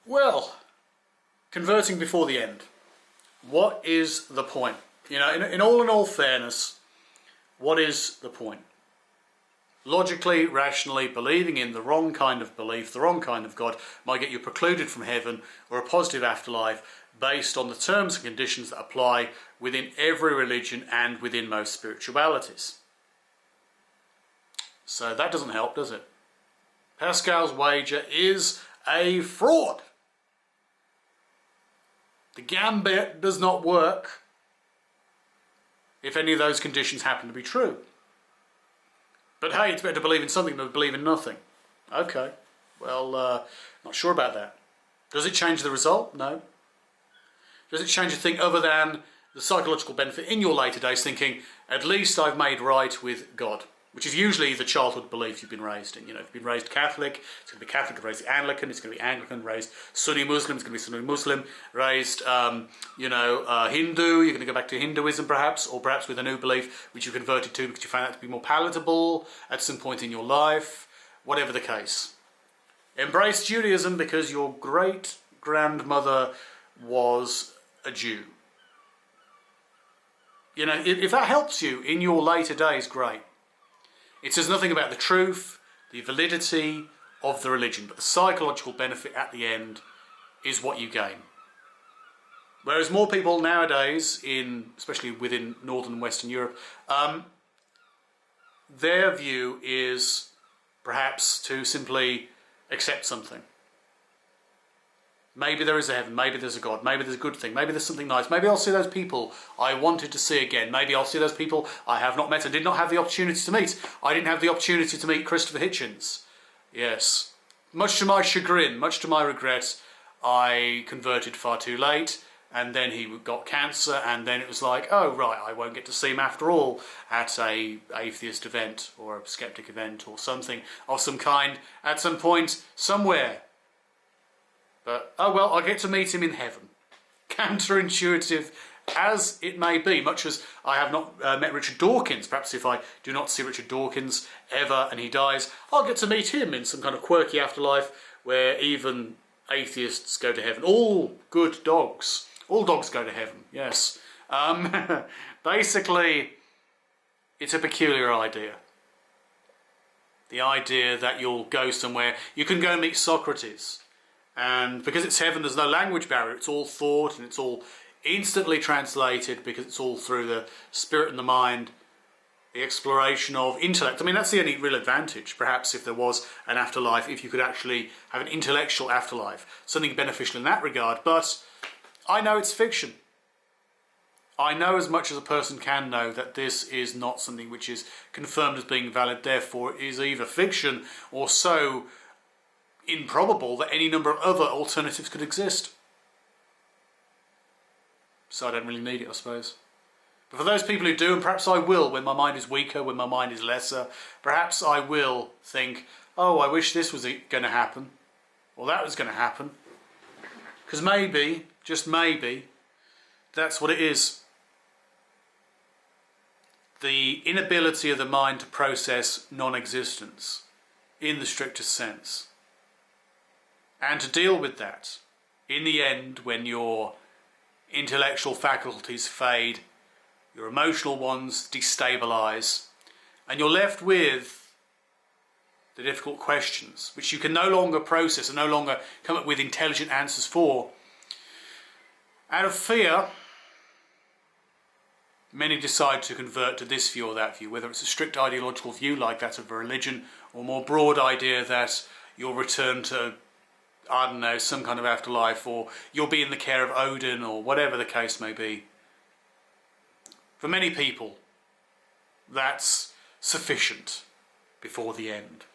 Well, converting before the end. What is the point? You know, in all fairness, what is the point? Logically, rationally, believing in the wrong kind of belief, the wrong kind of God, might get you precluded from heaven or a positive afterlife based on the terms and conditions that apply within every religion and within most spiritualities. So that doesn't help, does it? Pascal's wager is a fraud. The gambit does not work if any of those conditions happen to be true. But hey, it's better to believe in something than to believe in nothing. Okay, well, not sure about that. Does it change the result? No. Does it change a thing other than the psychological benefit in your later days thinking, at least I've made right with God? Which is usually the childhood belief you've been raised in. You know, if you've been raised Catholic, it's going to be Catholic. Raised Anglican, it's going to be Anglican. Raised Sunni Muslim, it's going to be Sunni Muslim. Raised, Hindu, you're going to go back to Hinduism perhaps, or perhaps with a new belief which you converted to because you found that to be more palatable at some point in your life. Whatever the case. Embrace Judaism because your great-grandmother was a Jew. You know, if that helps you in your later days, great. It says nothing about the truth, the validity of the religion, but the psychological benefit at the end is what you gain. Whereas more people nowadays, especially within Northern and Western Europe, their view is perhaps to simply accept something. Maybe there is a heaven, maybe there's a God, maybe there's a good thing, maybe there's something nice, maybe I'll see those people I wanted to see again, maybe I'll see those people I have not met and did not have the opportunity to meet. I didn't have the opportunity to meet Christopher Hitchens. Yes. Much to my chagrin, much to my regret, I converted far too late, and then he got cancer, and then it was like, oh right, I won't get to see him after all at a atheist event or a skeptic event or something of some kind at some point somewhere. But, oh well, I'll get to meet him in heaven. Counterintuitive as it may be, much as I have not met Richard Dawkins. Perhaps if I do not see Richard Dawkins ever and he dies, I'll get to meet him in some kind of quirky afterlife where even atheists go to heaven. All good dogs. All dogs go to heaven, yes. Basically, it's a peculiar idea. The idea that you'll go somewhere. You can go and meet Socrates. And because it's heaven, there's no language barrier. It's all thought and it's all instantly translated because it's all through the spirit and the mind, the exploration of intellect. I mean, that's the only real advantage, perhaps, if there was an afterlife, if you could actually have an intellectual afterlife, something beneficial in that regard. But I know it's fiction. I know as much as a person can know that this is not something which is confirmed as being valid, therefore it is either fiction or so improbable that any number of other alternatives could exist. So I don't really need it, I suppose. But for those people who do, and perhaps I will when my mind is weaker, when my mind is lesser, perhaps I will think, oh, I wish this was going to happen, or that was going to happen. Because maybe, just maybe, that's what it is. The inability of the mind to process non-existence, in the strictest sense. And to deal with that, in the end, when your intellectual faculties fade, your emotional ones destabilise, and you're left with the difficult questions, which you can no longer process and no longer come up with intelligent answers for. Out of fear, many decide to convert to this view or that view, whether it's a strict ideological view like that of a religion, or a more broad idea that you'll return to, I don't know, some kind of afterlife, or you'll be in the care of Odin, or whatever the case may be. For many people, that's sufficient before the end.